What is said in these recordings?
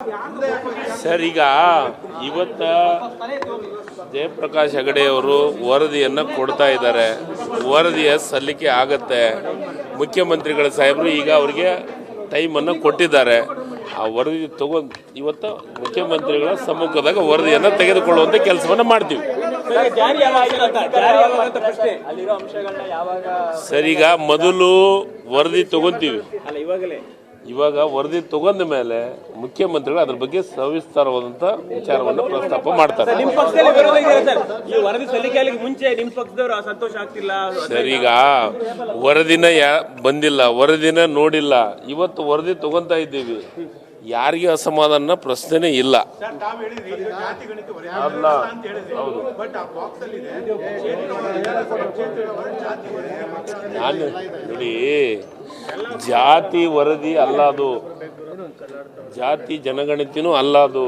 Sir, ಈಗ ಇವತ್ತ ಜಯಪ್ರಕಾಶ್ ಹೆಗಡೆ ಅವರು ವರದಿಯನ್ನು ಕೊಡ್ತಾ ಇದ್ದಾರೆ. ವರದಿಯ ಸಲ್ಲಿಕೆ ಆಗತ್ತೆ. ಮುಖ್ಯಮಂತ್ರಿಗಳ ಸಾಹೇಬರು ಈಗ ಅವರಿಗೆ ಟೈಮನ್ನು ಕೊಟ್ಟಿದ್ದಾರೆ. ಆ ವರದಿ ತಗೊಂಡು ಇವತ್ತು ಮುಖ್ಯಮಂತ್ರಿಗಳ ಸಮ್ಮುಖದಾಗ ವರದಿಯನ್ನು ತೆಗೆದುಕೊಳ್ಳುವಂಥ ಕೆಲಸವನ್ನು ಮಾಡ್ತೀವಿ. ಸರ್, ಈಗ ಮೊದಲು ವರದಿ ತಗೊಂತೀವಿ. ಇವಾಗ ವರದಿ ತಗೊಂಡ ಮೇಲೆ ಮುಖ್ಯಮಂತ್ರಿಗಳು ಅದ್ರ ಬಗ್ಗೆ ಸವಿಸ್ತಾರವಾದಂತ ವಿಚಾರವನ್ನು ಪ್ರಸ್ತಾಪ ಮಾಡ್ತಾರೆ. ಸರ್, ಈಗ ವರದಿನ ಬಂದಿಲ್ಲ, ವರದಿನ ನೋಡಿಲ್ಲ. ಇವತ್ತು ವರದಿ ತಗೊಂತಾ ಇದ್ದೀವಿ. ಯಾರಿಗೆ ಅಸಮಾಧಾನ ಪ್ರಶ್ನೆ ಇಲ್ಲ. ಅಲ್ಲ, ಹೌದು. ನಾನು ನೋಡಿ, ಜಾತಿ ವರದಿ ಅಲ್ಲ ಅದು, ಜಾತಿ ಜನಗಣತಿನೂ ಅಲ್ಲ ಅದು.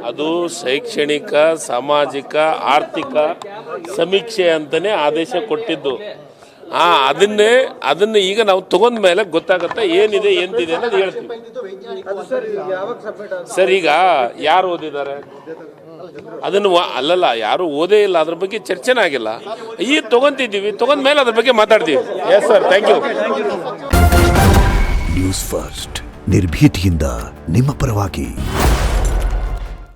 ಅದು ಶೈಕ್ಷಣಿಕ, ಸಾಮಾಜಿಕ, ಆರ್ಥಿಕ ಸಮೀಕ್ಷೆ ಅಂತಾನೆ ಆದೇಶ ಕೊಟ್ಟಿದ್ದು. ಅದನ್ನ ಈಗ ನಾವು ತಗೊಂಡ ಮೇಲೆ ಗೊತ್ತಾಗತ್ತೆ ಏನಿದೆ ಎಂತಿದೆ ಅನ್ನೋದು ಹೇಳ್ತೀವಿ. ಸರ್, ಈಗ ಯಾರು ಓದಿದ್ದಾರೆ ಅದನ್ನು ಅಲ್ಲಲ್ಲ, ಯಾರು ಓದೇ ಇಲ್ಲ, ಅದ್ರ ಬಗ್ಗೆ ಚರ್ಚೆನೇ ಆಗಿಲ್ಲ. ಈಗ ತಗೊಂತಿದ್ದೀವಿ, ತಗೊಂಡ ಮೇಲೆ ಅದ್ರ ಬಗ್ಗೆ ಮಾತಾಡ್ತೀವಿ. Yes sir, thank you. News first, ನಿರ್ಭೀತಿಯಿಂದ ನಿಮ್ಮ ಪರವಾಗಿ.